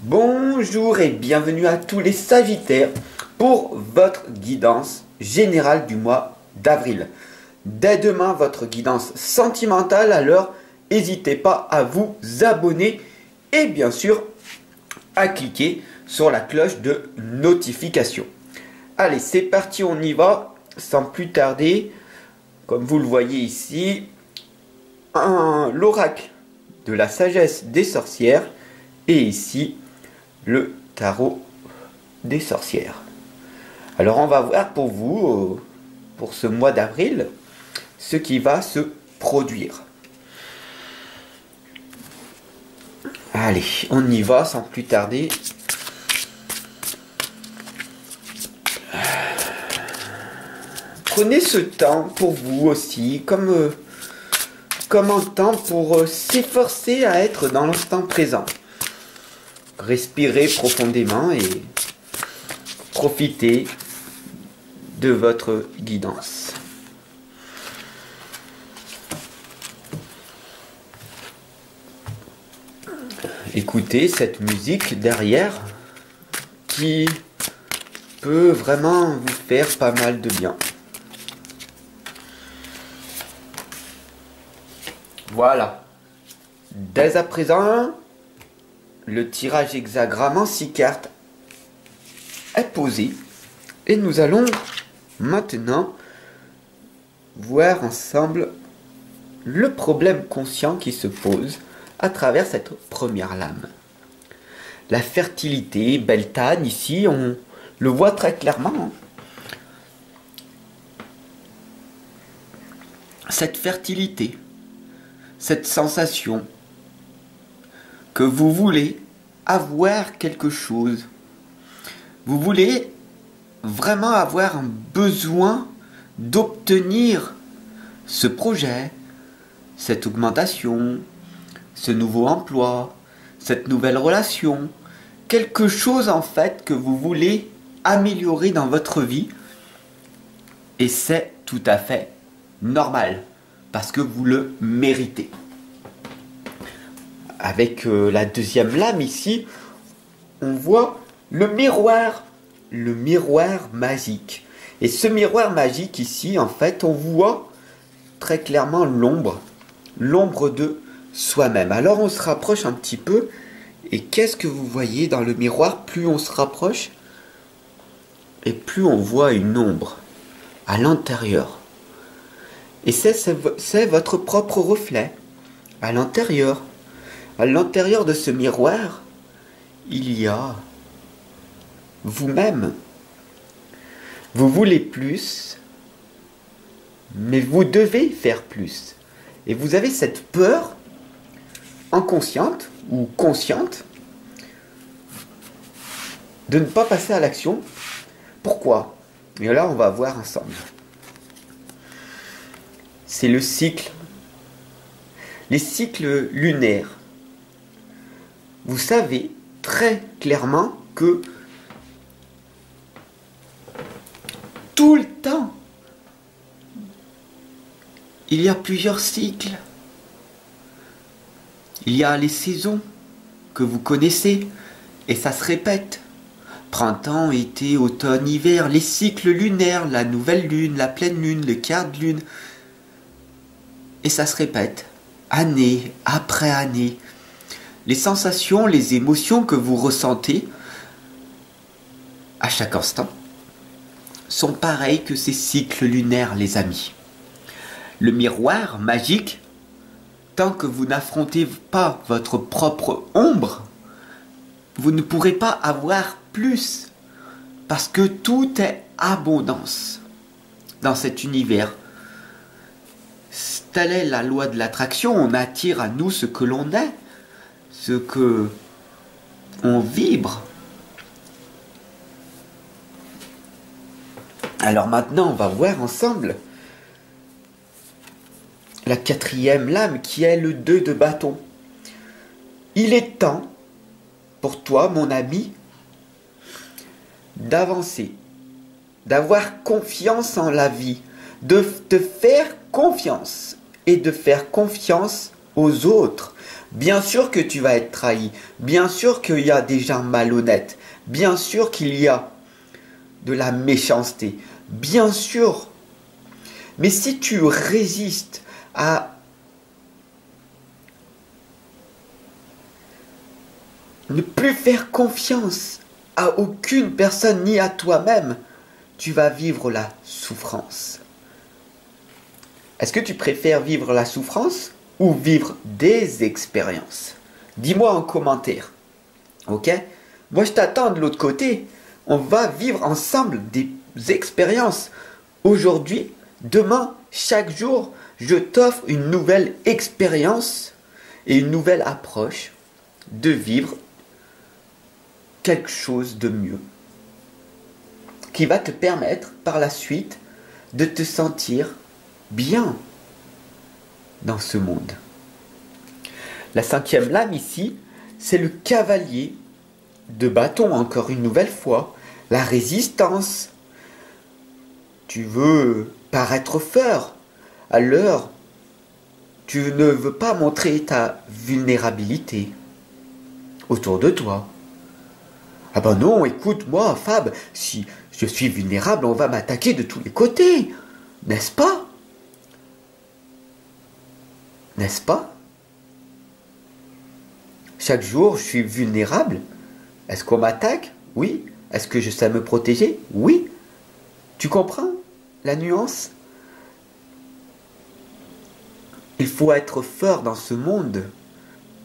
Bonjour et bienvenue à tous les Sagittaires pour votre guidance générale du mois d'avril. Dès demain, votre guidance sentimentale, alors n'hésitez pas à vous abonner et bien sûr à cliquer sur la cloche de notification. Allez, c'est parti, on y va sans plus tarder. Comme vous le voyez ici, l'oracle de la sagesse des sorcières et ici le tarot des sorcières. Alors on va voir pour vous, pour ce mois d'avril, ce qui va se produire. Allez, on y va sans plus tarder. Prenez ce temps pour vous aussi, comme un temps pour s'efforcer à être dans l'instant présent. Respirez profondément et profitez de votre guidance. Écoutez cette musique derrière qui peut vraiment vous faire pas mal de bien. Voilà. Dès à présent, le tirage hexagramme en 6 cartes est posé. Et nous allons maintenant voir ensemble le problème conscient qui se pose à travers cette première lame. La fertilité, Beltane, ici, on le voit très clairement. Cette fertilité, cette sensation que vous voulez avoir quelque chose. Vous voulez vraiment avoir un besoin d'obtenir ce projet, cette augmentation, ce nouveau emploi, cette nouvelle relation. Quelque chose en fait que vous voulez améliorer dans votre vie. Et c'est tout à fait normal parce que vous le méritez. Avec la deuxième lame ici, on voit le miroir magique. Et ce miroir magique ici, en fait, on voit très clairement l'ombre de soi-même. Alors on se rapproche un petit peu, et qu'est-ce que vous voyez dans le miroir? Plus on se rapproche, et plus on voit une ombre à l'intérieur. Et c'est votre propre reflet à l'intérieur. À l'intérieur de ce miroir, il y a vous-même. Vous voulez plus, mais vous devez faire plus. Et vous avez cette peur inconsciente ou consciente de ne pas passer à l'action. Pourquoi? Et là, on va voir ensemble. C'est le cycle. Les cycles lunaires. Vous savez très clairement que tout le temps, il y a plusieurs cycles. Il y a les saisons que vous connaissez et ça se répète. Printemps, été, automne, hiver, les cycles lunaires, la nouvelle lune, la pleine lune, le quart de lune. Et ça se répète, année après année. Les sensations, les émotions que vous ressentez à chaque instant sont pareilles que ces cycles lunaires, les amis. Le miroir magique, tant que vous n'affrontez pas votre propre ombre, vous ne pourrez pas avoir plus. Parce que tout est abondance dans cet univers. Telle est la loi de l'attraction, on attire à nous ce que l'on est, ce que on vibre. Alors maintenant, on va voir ensemble la quatrième lame qui est le 2 de bâton. Il est temps pour toi, mon ami, d'avancer, d'avoir confiance en la vie, de te faire confiance et de faire confiance aux autres, Bien sûr que tu vas être trahi. Bien sûr qu'il y a des gens malhonnêtes. Bien sûr qu'il y a de la méchanceté. Bien sûr. Mais si tu résistes à ne plus faire confiance à aucune personne ni à toi-même, tu vas vivre la souffrance. Est-ce que tu préfères vivre la souffrance ou vivre des expériences? Dis-moi en commentaire. Ok? Moi, je t'attends de l'autre côté. On va vivre ensemble des expériences. Aujourd'hui, demain, chaque jour, je t'offre une nouvelle expérience et une nouvelle approche de vivre quelque chose de mieux qui va te permettre par la suite de te sentir bien dans ce monde. La cinquième lame ici, c'est le cavalier de bâton, encore une nouvelle fois, la résistance. Tu veux paraître fort, alors tu ne veux pas montrer ta vulnérabilité autour de toi. Ah ben non, écoute, moi, Fab, si je suis vulnérable, on va m'attaquer de tous les côtés, n'est-ce pas? N'est-ce pas? Chaque jour, je suis vulnérable. Est-ce qu'on m'attaque? Oui. Est-ce que je sais me protéger? Oui. Tu comprends la nuance? Il faut être fort dans ce monde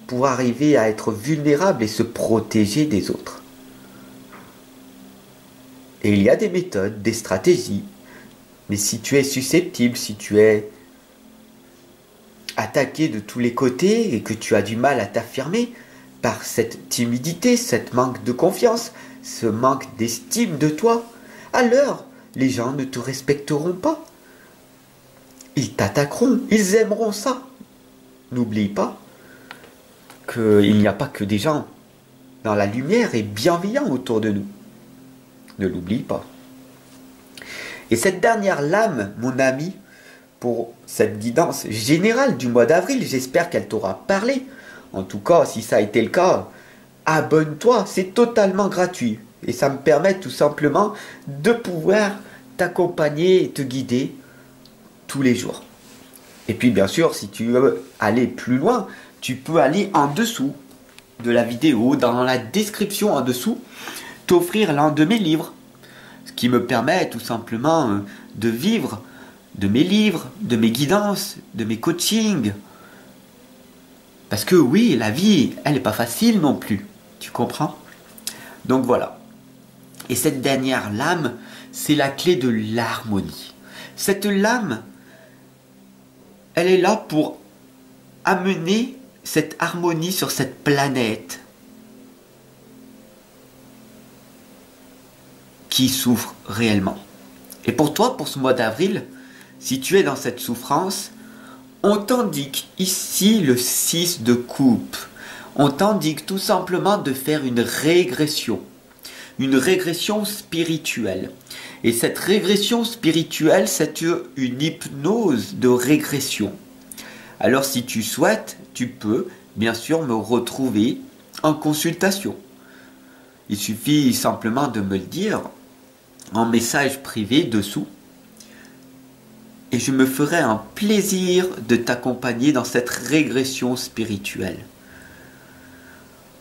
pour arriver à être vulnérable et se protéger des autres. Et il y a des méthodes, des stratégies. Mais si tu es susceptible, si tu es attaqué de tous les côtés et que tu as du mal à t'affirmer par cette timidité, cette manque de confiance, ce manque d'estime de toi, alors les gens ne te respecteront pas. Ils t'attaqueront, ils aimeront ça. N'oublie pas qu'il n'y a pas que des gens dans la lumière et bienveillants autour de nous. Ne l'oublie pas. Et cette dernière lame, mon ami, pour cette guidance générale du mois d'avril, j'espère qu'elle t'aura parlé. En tout cas, si ça a été le cas, abonne-toi, c'est totalement gratuit. Et ça me permet tout simplement de pouvoir t'accompagner et te guider tous les jours. Et puis bien sûr, si tu veux aller plus loin, tu peux aller en dessous de la vidéo, dans la description en dessous, t'offrir l'un de mes livres. Ce qui me permet tout simplement de vivre de mes livres, de mes guidances, de mes coachings. Parce que oui, la vie, elle n'est pas facile non plus. Tu comprends? Donc voilà. Et cette dernière lame, c'est la clé de l'harmonie. Cette lame, elle est là pour amener cette harmonie sur cette planète qui souffre réellement. Et pour toi, pour ce mois d'avril, si tu es dans cette souffrance, on t'indique ici le 6 de coupe. On t'indique tout simplement de faire une régression spirituelle. Et cette régression spirituelle, c'est une hypnose de régression. Alors si tu souhaites, tu peux bien sûr me retrouver en consultation. Il suffit simplement de me le dire en message privé dessous. Et je me ferai un plaisir de t'accompagner dans cette régression spirituelle.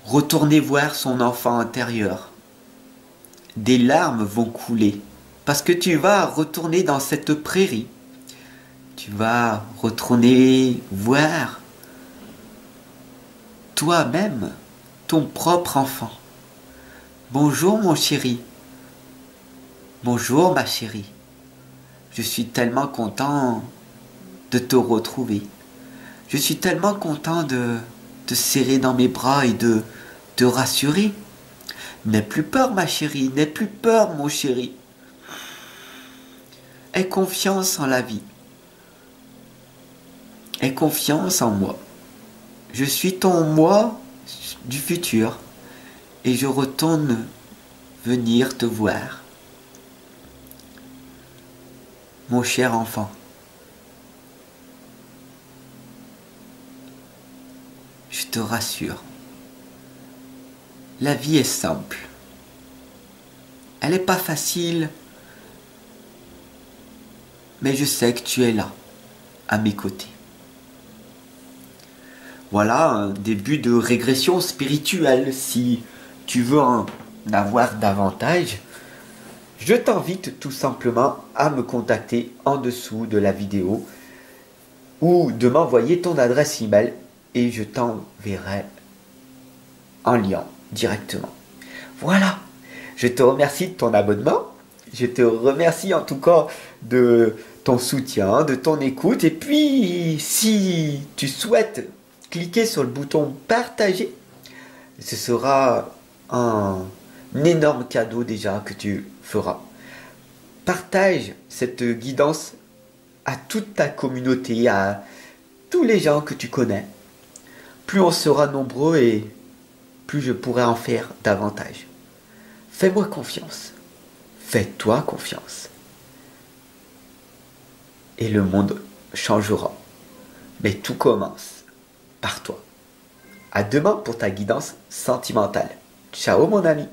Retournez voir son enfant intérieur. Des larmes vont couler parce que tu vas retourner dans cette prairie. Tu vas retourner voir toi-même ton propre enfant. Bonjour mon chéri. Bonjour ma chérie. Je suis tellement content de te retrouver. Je suis tellement content de te serrer dans mes bras et de te rassurer. N'aie plus peur, ma chérie. N'aie plus peur, mon chéri. Aie confiance en la vie. Aie confiance en moi. Je suis ton moi du futur et je retourne venir te voir. Mon cher enfant, je te rassure. La vie est simple. Elle n'est pas facile, mais je sais que tu es là, à mes côtés. Voilà un début de régression spirituelle. Si tu veux en avoir davantage, je t'invite tout simplement à me contacter en dessous de la vidéo ou de m'envoyer ton adresse email et je t'enverrai un lien directement. Voilà, je te remercie de ton abonnement, je te remercie en tout cas de ton soutien, de ton écoute, et puis si tu souhaites cliquer sur le bouton partager, ce sera un énorme cadeau déjà que tu feras. Partage cette guidance à toute ta communauté, à tous les gens que tu connais. Plus on sera nombreux et plus je pourrai en faire davantage. Fais-moi confiance. Fais-toi confiance. Et le monde changera. Mais tout commence par toi. À demain pour ta guidance sentimentale. Ciao mon ami.